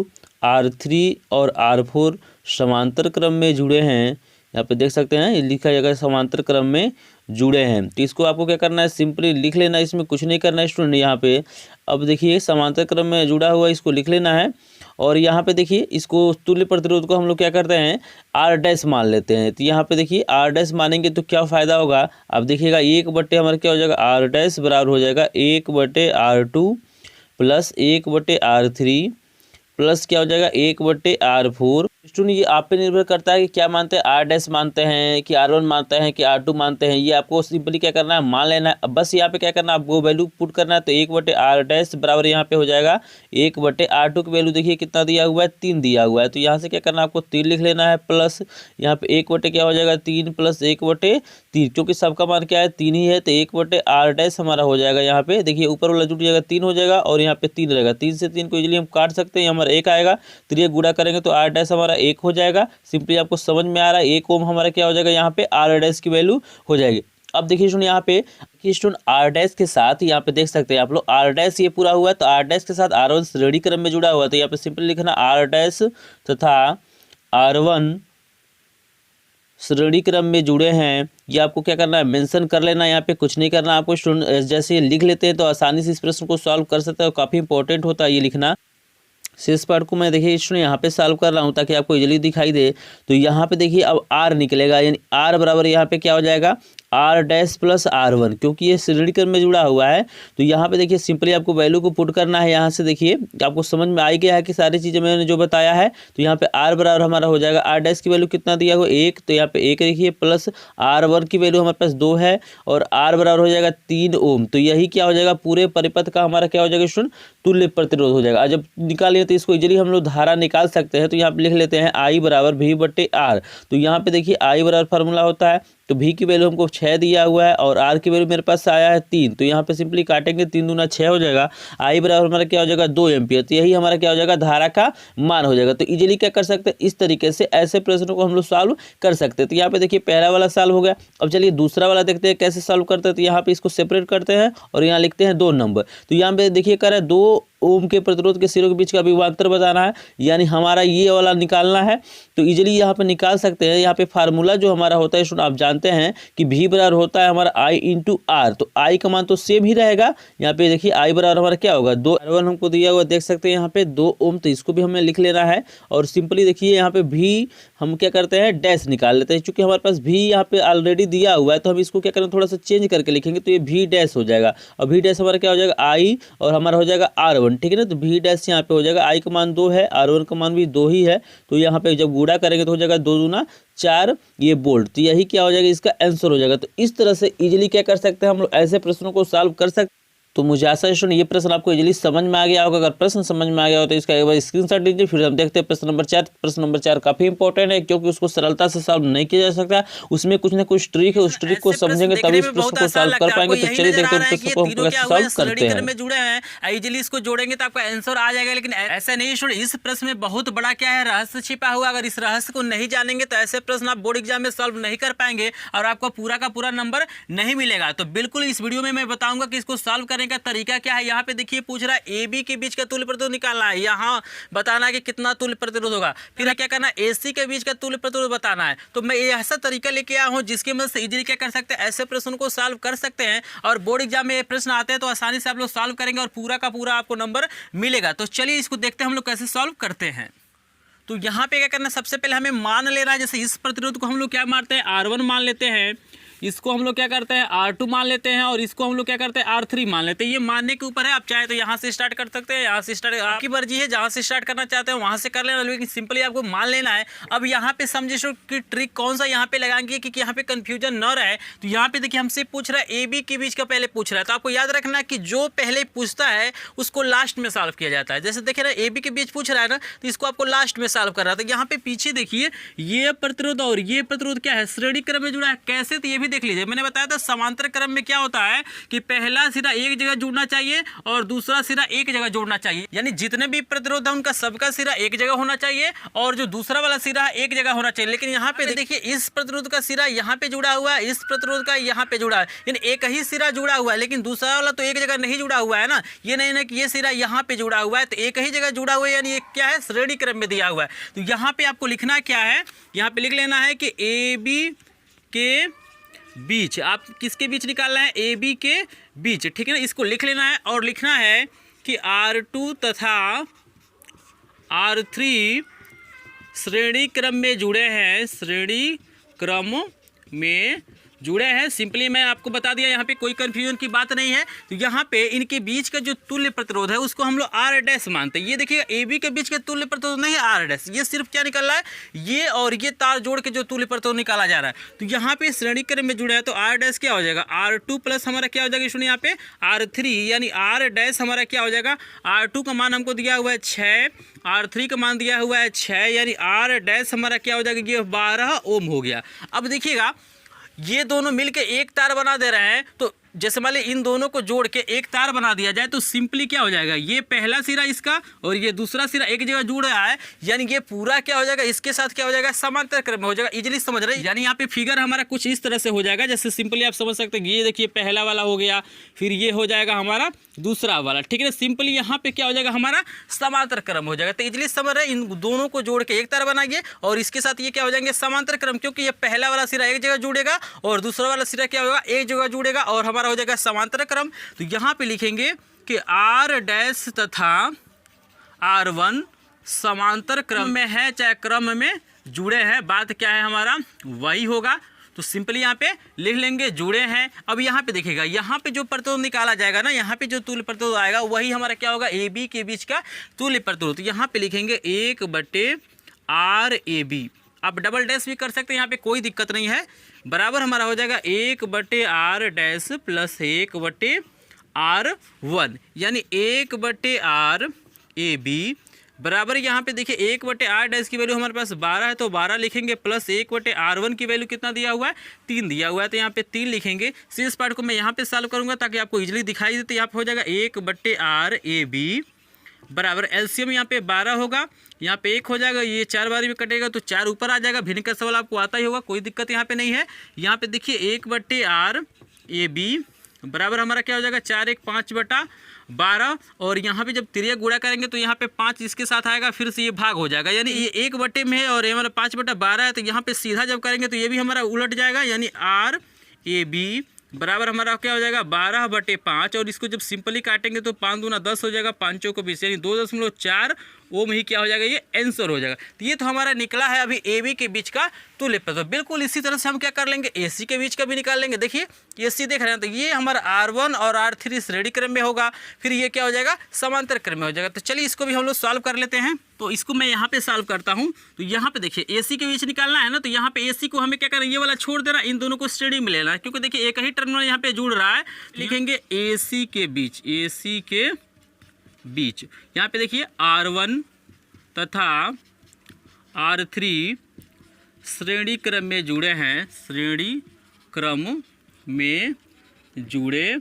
R3 और R4 समांतर क्रम में जुड़े हैं। यहाँ पे देख सकते हैं ये लिखा जाएगा समांतर क्रम में जुड़े हैं। तो इसको आपको क्या करना है, सिंपली लिख लेना, इसमें कुछ नहीं करना है स्टूडेंट। यहाँ पे अब देखिए समांतर क्रम में जुड़ा हुआ, इसको लिख लेना है। और यहाँ पे देखिए इसको तुल्य प्रतिरोध को हम लोग क्या करते हैं, आर डैश मान लेते हैं। तो यहाँ पे देखिए आर डैश मानेंगे तो क्या फ़ायदा होगा, अब देखिएगा 1/, हमारा क्या हो जाएगा, आर डैश बराबर हो जाएगा 1/R2 प्लस 1/R3 प्लस क्या हो जाएगा 1/R4। स्टूडेंट ये आप पे निर्भर करता है कि क्या मानते हैं, आर डैश मानते हैं कि R1 मानते हैं कि R2 मानते हैं। ये आपको सिंपली क्या करना है, मान लेना है। अब बस यहाँ पे क्या करना है, आपको वैल्यू पुट करना है। तो 1/R डैश बराबर यहाँ पे हो जाएगा 1/R2 की वैल्यू देखिए कितना दिया हुआ है, 3 दिया हुआ है। तो यहाँ से क्या करना है, आपको 3 लिख लेना है, प्लस यहाँ पे 1 क्या हो जाएगा, 3 प्लस 1/3, क्योंकि सबका मान क्या है, 3 ही है। तो 1/R डैश हमारा हो जाएगा। यहाँ पे देखिए ऊपर वाला जुट जाएगा, 3 हो जाएगा और यहाँ पे 3 रहेगा। 3 से 3 को इजीली हम काट सकते हैं, हमारा 1 आएगा। 3 गुणा करेंगे तो R डैश हमारा 1 हो जाएगा। सिंपली आपको समझ में आ रहा है, 1 ओम हमारा क्या हो जाएगा, यहाँ पे R डैश की वैल्यू हो जाएगी। अब देखिए स्टूडेंट यहाँ पे R डैश के साथ यहाँ पे देख सकते हैं आप लोग, R डैश ये पूरा हुआ है तो R डैश के साथ R1 श्रेणी क्रम में जुड़ा हुआ है। तो यहाँ पे सिंपली लिखना R डैश तथा R1 श्रेणी क्रम में जुड़े हैं। ये आपको क्या करना है, मेंशन कर लेना। यहाँ पे कुछ नहीं करना आपको स्टूडेंट, जैसे लिख लेते हैं तो आसानी से इस प्रश्न को सॉल्व कर सकते हैं। काफ़ी इंपॉर्टेंट होता है ये लिखना। शेष पार्ट को मैं देखिए स्टूडेंट यहाँ पे सॉल्व कर रहा हूँ ताकि आपको इजीली दिखाई दे। तो यहाँ पे देखिए अब R निकलेगा, यानी R बराबर यहाँ पे क्या हो जाएगा, R डैश प्लस R1, क्योंकि ये श्रेणी क्रम में जुड़ा हुआ है। तो यहाँ पे देखिए सिंपली आपको वैल्यू को पुट करना है। यहाँ से देखिए आपको समझ में आ गया है कि सारी चीज़ें मैंने जो बताया है। तो यहाँ पे R बराबर हमारा हो जाएगा, R डैश की वैल्यू कितना दिया हुआ, 1, तो यहाँ पे 1 देखिए, प्लस R1 की वैल्यू हमारे पास 2 है और R बराबर हो जाएगा 3 ओम। तो यही क्या हो जाएगा, पूरे परिपथ का हमारा क्या हो जाएगा स्टूडेंट, तुल्य प्रतिरोध हो जाएगा। जब निकालिए तो इसको इजीली हम लोग धारा निकाल सकते हैं। तो यहाँ पे लिख लेते हैं I बराबर V/R। तो यहाँ पे देखिए I बराबर फार्मूला होता है, तो V की वैल्यू हमको 6 दिया हुआ है और R की वैल्यू मेरे पास आया है 3। तो यहाँ पे सिंपली काटेंगे, 3 दूना 6 हो जाएगा। I बराबर हमारा क्या हो जाएगा, 2 एम्पियर। तो यही हमारा क्या हो जाएगा, धारा का मान हो जाएगा। तो इजीली क्या कर सकते हैं, इस तरीके से ऐसे प्रश्नों को हम लोग सॉल्व कर सकते हैं। तो यहाँ पे देखिए पहला वाला सॉल्व हो गया। अब चलिए दूसरा वाला देखते हैं कैसे सॉल्व करते हैं। तो यहाँ पे इसको सेपरेट करते हैं और यहाँ लिखते हैं 2 नंबर। तो यहाँ पे देखिए कर रहा है 2 ओम के प्रतिरोध के सिरों के बीच का विभवांतर बताना है, यानी हमारा ये वाला निकालना है। तो इजीली यहाँ पे निकाल सकते हैं। यहाँ पे फार्मूला जो हमारा होता है आप जानते हैं कि V बराबर होता है हमारा I इंटू R। तो I का मान तो सेम ही रहेगा। यहाँ पे देखिए I बराबर हमारा क्या होगा, 2 R1 हमको दिया हुआ देख सकते हैं यहाँ पे 2 ओम। तो इसको भी हमें लिख लेना है और सिंपली देखिए यहाँ पे V हम क्या करते हैं, डैश निकाल लेते हैं। चूंकि हमारे पास V यहाँ पे ऑलरेडी दिया हुआ है तो हम इसको क्या करेंगे, थोड़ा सा चेंज करके लिखेंगे। तो ये V डैश हो जाएगा और V डैश हमारा क्या हो जाएगा, I और हमारा हो जाएगा R1, ठीक है ना। तो V डैश यहाँ पे हो जाएगा, I का मान 2 है, R1 का मान भी 2 ही है। तो यहाँ पे जब गुणा करेंगे तो हो जाएगा 2 दूना 4 ये वोल्ट। तो यही क्या हो जाएगा, इसका आंसर हो जाएगा। तो इस तरह से इजीली क्या कर सकते हैं हम लोग, ऐसे प्रश्नों को सॉल्व कर सकते। तो मुझे आशा है स्टूडेंट ये प्रश्न आपको इजीली समझ में आ गया होगा। अगर प्रश्न समझ में आ गया हो तो इसका एक बार स्क्रीनशॉट लीजिए। फिर हम देखते हैं प्रश्न नंबर 4। प्रश्न नंबर 4 काफी इंपॉर्टेंट है क्योंकि उसको सरलता से सॉल्व नहीं किया जा सकता, उसमें कुछ ना कुछ ट्रिक है। उस ट्रिक को समझेंगे तभी इस प्रश्न को सॉल्व कर पाएंगे। तो चलिए देखते हैं प्रश्न को हम कैसे सॉल्व करते हैं। में जुड़े हैं, इजीली इसको जोड़ेंगे तो आपका आंसर आ जाएगा। लेकिन ऐसा नहीं स्टूडेंट, इस प्रश्न में बहुत बड़ा क्या है, रहस्य छिपा हुआ। अगर इस रहस्य को नहीं जानेंगे तो ऐसे प्रश्न आप बोर्ड एग्जाम में सॉल्व नहीं कर पाएंगे और आपको पूरा का पूरा नंबर नहीं मिलेगा। तो बिल्कुल इस वीडियो में मैं बताऊंगा कि इसको सॉल्व करने का तरीका क्या है। यहाँ पे देखिए पूछ रहा है AB के बीच का तुल्य प्रतिरोध निकालना है, यहाँ बताना है कि कितना तुल्य प्रतिरोध होगा। फिर क्या करना है, AC के बीच का तुल्य प्रतिरोध बताना है। तो मैं ऐसा तरीका लेके आया हूँ जिसकी मदद से इजीली क्या कर सकते हैं, ऐसे प्रश्नों को सॉल्व कर सकते हैं। और बोर्ड एग्जाम में ये प्रश्न आते हैं तो आसानी से आप लोग सॉल्व करेंगे और पूरा का पूरा आपको नंबर मिलेगा। तो चलिए इसको देखते हैं हम लोग कैसे सॉल्व करते हैं। तो यहाँ पे क्या करना है, सबसे पहले हमें मान लेना है। जैसे इस प्रतिरोध को हम लोग क्या मानते हैं, R1 मान लेते हैं। इसको हम लोग क्या करते हैं, R2 मान लेते हैं और इसको हम लोग क्या करते हैं, R3 मान लेते हैं। ये मानने के ऊपर है, आप चाहे तो यहाँ से स्टार्ट कर सकते हैं, यहाँ से स्टार्ट, आपकी मर्जी है। जहाँ से स्टार्ट करना चाहते हैं वहाँ से कर लेना, लेकिन सिंपली आपको मान लेना है। अब यहाँ पे समझिए कि ट्रिक कौन सा यहाँ पे लगाएंगे कि यहाँ पे कंफ्यूजन न रहे। तो यहाँ पे देखिए हमसे पूछ रहा है AB के बीच का पहले पूछ रहा है। तो आपको याद रखना है कि जो पहले पूछता है उसको लास्ट में सॉल्व किया जाता है। जैसे देखिए ना, AB के बीच पूछ रहा है ना, तो इसको आपको लास्ट में सॉल्व कर रहा है। तो यहाँ पे पीछे देखिए ये प्रतिरोध और ये प्रतिरोध क्या है, श्रेणी क्रम में जुड़ा है। कैसे, तो ये भी देख लीजिए। मैंने बताया था समांतर क्रम में क्या होता है कि पहला सिरा एक जगह जुड़ना चाहिए और दूसरा सिरा एक जगह जोड़ना चाहिए। यानी जितने भी प्रतिरोध है उनका सबका सिरा एक जगह होना चाहिए और जो दूसरा वाला सिरा है एक जगह होना चाहिए। लेकिन यहाँ पे देखिए इस प्रतिरोध का सिरा यहाँ पे जुड़ा हुआ है, इस प्रतिरोध का यहाँ पे जुड़ा है, यानी एक ही सिरा जुड़ा हुआ है। लेकिन दूसरा वाला तो एक जगह नहीं जुड़ा हुआ है ना, ये नहीं ना कि ये सिरा यहाँ पे जुड़ा हुआ है, तो एक ही जगह जुड़ा हुआ है, यानी ये क्या है, श्रेणी क्रम में दिया हुआ है। तो यहाँ पे आपको लिखना क्या है, यहाँ पे लिख लेना है कि AB के बीच, आप किसके बीच निकालना है, AB के बीच, ठीक है ना। इसको लिख लेना है और लिखना है कि R2 तथा R3 श्रेणी क्रम में जुड़े हैं, श्रेणी क्रम में जुड़े हैं। सिंपली मैं आपको बता दिया, यहाँ पे कोई कंफ्यूजन की बात नहीं है। तो यहाँ पे इनके बीच का जो तुल्य प्रतिरोध है उसको हम लोग आर डैश मानते हैं। ये देखिएगा ए बी के बीच का तुल्य प्रतिरोध नहीं है आर डैश, ये सिर्फ क्या निकल रहा है, ये और ये तार जोड़ के जो तुल्य प्रतिरोध निकाला जा रहा है। तो यहाँ पे श्रेणी क्रम में जुड़ा है तो आर डैश क्या हो जाएगा, R2 प्लस हमारा क्या हो जाएगा सुनिए यहाँ पे R3, यानी आर डैश हमारा क्या हो जाएगा, R2 का मान हमको दिया हुआ है 6, R3 का मान दिया हुआ है 6, यानी आर डैश हमारा क्या हो जाएगा, ये 12 ओम हो गया। अब देखिएगा ये दोनों मिलके एक तार बना दे रहे हैं, तो जैसे मान ली इन दोनों को जोड़ के एक तार बना दिया जाए तो सिंपली क्या हो जाएगा, ये पहला सिरा इसका और ये दूसरा सिरा एक जगह जुड़ रहा है, यानी ये पूरा क्या हो जाएगा, इसके साथ क्या हो जाएगा, समांतर क्रम में हो जाएगा। इजीली समझ रहे हैं, यानी यहाँ पे फिगर हमारा कुछ इस तरह से हो जाएगा, जैसे सिंपली आप समझ सकते हैं। ये देखिए पहला वाला हो गया, फिर ये हो जाएगा हमारा दूसरा वाला, ठीक है। सिंपली यहाँ पे क्या हो जाएगा, हमारा समांतर क्रम हो जाएगा। तो इजीली समझ रहे हैं, इन दोनों को जोड़ के एक तार बनाइए और इसके साथ ये क्या हो जाएंगे, समांतर क्रम, क्योंकि ये पहला वाला सिरा एक जगह जुड़ेगा और दूसरा वाला सिरा क्या होगा, एक जगह जुड़ेगा और हमारा हो जाएगा समांतर क्रम। तो यहाँ पे लिखेंगे कि आर डैश तथा R1 समांतर क्रम में है, चाहे क्रम में जुड़े हैं, बात क्या है हमारा वही होगा। तो सिंपली यहाँ पे लिख लेंगे जुड़े हैं। अब यहाँ पे देखिएगा, यहाँ पे जो प्रतिरोध निकाला जाएगा ना, यहाँ पे जो तुल्य प्रतिरोध आएगा वही हमारा क्या होगा, ए बी के बीच का तुल्य प्रतिरोध। तो यहाँ पे लिखेंगे 1/RAB। आप डबल डैश भी कर सकते हैं, यहाँ पे कोई दिक्कत नहीं है। बराबर हमारा हो जाएगा 1/R डैश प्लस 1/R1, यानी 1/RAB बराबर यहाँ पे देखिए 1/R डैश की वैल्यू हमारे पास 12 है, तो 12 लिखेंगे, प्लस 1/R1 की वैल्यू कितना दिया हुआ है, 3 दिया हुआ है, तो यहाँ पे 3 लिखेंगे। शेष पार्ट को मैं यहाँ पे सॉल्व करूँगा ताकि आपको इजीली दिखाई दे। तो यहाँ पे हो जाएगा 1/RAB बराबर एलसीएम यहाँ पे 12 होगा, यहाँ पे 1 हो जाएगा, ये 4 बारी में कटेगा तो 4 ऊपर आ जाएगा। भिन्न का सवाल आपको आता ही होगा, कोई दिक्कत यहाँ पे नहीं है। यहाँ पे देखिए 1/RAB बराबर हमारा क्या हो जाएगा, 4 1 5/12, और यहाँ पे जब तिरिया गुणा करेंगे तो यहाँ पे 5 इसके साथ आएगा, फिर से ये भाग हो जाएगा, यानी ये 1 में है और ये हमारा 5/12 है। तो यहाँ पे सीधा जब करेंगे तो ये भी हमारा उलट जाएगा, यानी RAB बराबर हमारा क्या हो जाएगा 12/5, और इसको जब सिंपली काटेंगे तो 5 दूना 10 हो जाएगा, 5 चौको 20, यानी 2.4 ओम ही क्या हो जाएगा, ये आंसर हो जाएगा। तो ये तो हमारा निकला है अभी ए बी के बीच का तुल्य प्रतिरोध। बिल्कुल इसी तरह से हम क्या कर लेंगे, ए सी के बीच का भी निकाल लेंगे। देखिए ए सी देख रहे हैं, तो ये हमारा R1 और R3 श्रेणी क्रम में होगा, फिर ये क्या हो जाएगा, समांतर क्रम में हो जाएगा। तो चलिए इसको भी हम लोग सॉल्व कर लेते हैं। तो इसको मैं यहाँ पे सॉल्व करता हूँ। तो यहाँ पे देखिए ए सी के बीच निकालना है ना, तो यहाँ पे ए सी को हमें क्या करना है, ये वाला छोड़ देना, इन दोनों को श्रेणी में लेना है, क्योंकि देखिए एक ही टर्मिनल यहाँ पे जुड़ रहा है। लिखेंगे ए सी के बीच, ए सी के बीच यहाँ पे देखिए R1 तथा R3 श्रेणी क्रम में जुड़े हैं, श्रेणी क्रम में जुड़े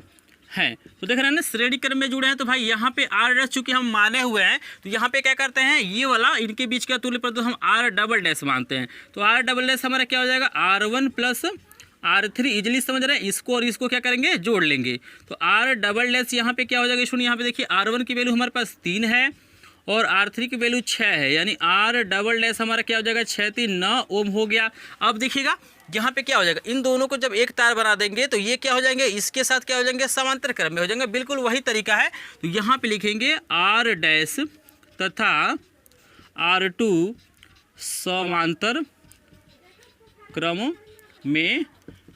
हैं। तो देख रहे हैं ना, श्रेणी क्रम में जुड़े हैं। तो भाई यहाँ पे आर डैश चूंकि हम माने हुए हैं, तो यहाँ पे क्या करते हैं, ये वाला इनके बीच का तुल्य प्रतिरोध हम आर डबल डैश मानते हैं। तो आर डबल डैश हमारा क्या हो जाएगा, R1 प्लस R3। इजली समझ रहे हैं, इसको और इसको क्या करेंगे, जोड़ लेंगे। तो आर डबल डैश यहाँ पे क्या हो जाएगा, सुनिए यहाँ पे देखिए R1 की वैल्यू हमारे पास 3 है और R3 की वैल्यू 6 है, यानी आर डबल डैश हमारा क्या हो जाएगा, 6 3 9 ओम हो गया। अब देखिएगा यहाँ पे क्या हो जाएगा, इन दोनों को जब एक तार बना देंगे तो ये क्या हो जाएंगे, इसके साथ क्या हो जाएंगे, समांतर क्रम में हो जाएंगे। बिल्कुल वही तरीका है। तो यहाँ पे लिखेंगे R डैश तथा R2 समांतर क्रम में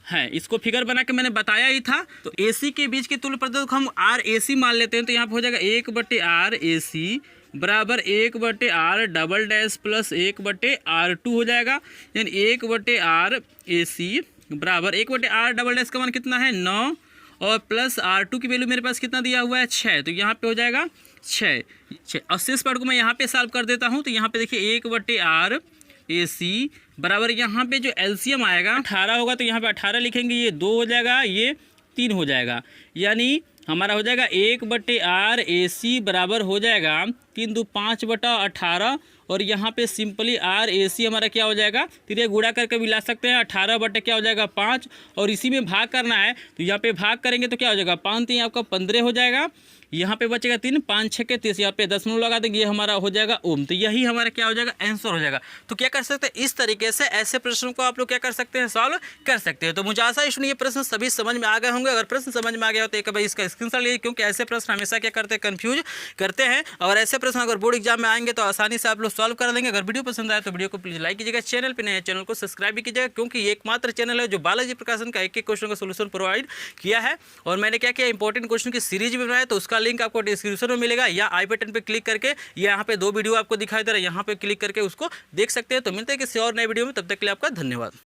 है। इसको फिगर बना के मैंने बताया ही था। तो AC के बीच के तुल्य प्रतिरोध को हम RAC मान लेते हैं। तो यहाँ पे हो जाएगा 1/RAC बराबर 1/R double dash plus 1/R2 हो जाएगा, यानी 1/RAC बराबर 1/R डबल डैश का मान कितना है, 9, और प्लस R2 की वैल्यू मेरे पास कितना दिया हुआ है, 6। तो यहाँ पे हो जाएगा 6। और शेष पार्ट को मैं यहाँ पे सॉल्व कर देता हूँ। तो यहाँ पे देखिए 1/RAC बराबर यहाँ पे जो एलसीएम आएगा 18 होगा, तो यहाँ पे 18 लिखेंगे, ये 2 हो जाएगा, ये 3 हो जाएगा, यानी हमारा हो जाएगा 1/RAC बराबर हो जाएगा 3 2 5/18, और यहाँ पे सिंपली RAC हमारा क्या हो जाएगा, तिरे गुणा करके भी ला सकते हैं, 18 क्या हो जाएगा 5, और इसी में भाग करना है। तो यहाँ पे भाग करेंगे तो क्या हो जाएगा, 5 3 आपका 15 हो जाएगा, यहाँ पे बचेगा 3 5 6 के 30, यहाँ पे 10 लगा देंगे, ये हमारा हो जाएगा ओम। तो यही हमारा क्या हो जाएगा, आंसर हो जाएगा। तो क्या कर सकते हैं, इस तरीके से ऐसे प्रश्नों को आप लोग क्या कर सकते हैं, सॉल्व कर सकते हैं। तो मुझे आशा है ये प्रश्न सभी समझ में आ गए होंगे। अगर प्रश्न समझ में आ गया हो तो एक बार इसका स्क्रीनशॉट लीजिए, क्योंकि ऐसे प्रश्न हमेशा क्या करते हैं, कंफ्यूज करते हैं, और ऐसे प्रश्न अगर बोर्ड एग्जाम में आएंगे तो आसानी से आप लोग सॉल्व कर देंगे। अगर वीडियो पसंद आए तो वीडियो को प्लीज लाइक कीजिएगा, चैनल पे नए चैनल को सब्सक्राइब भी कीजिएगा, क्योंकि ये एकमात्र चैनल है जो बालाजी प्रकाशन का एक क्वेश्चन का सोल्यूशन प्रोवाइड किया है। और मैंने क्या किया, इंपॉर्टेंट क्वेश्चन की सीरीज भी बनाया, तो उसका लिंक आपको डिस्क्रिप्शन में मिलेगा, या आई बटन पे क्लिक करके यहाँ पे 2 वीडियो आपको दिखाई दे रहा है, यहाँ पे क्लिक करके उसको देख सकते हैं। तो मिलते हैं किसी और नए वीडियो में, तब तक के लिए आपका धन्यवाद।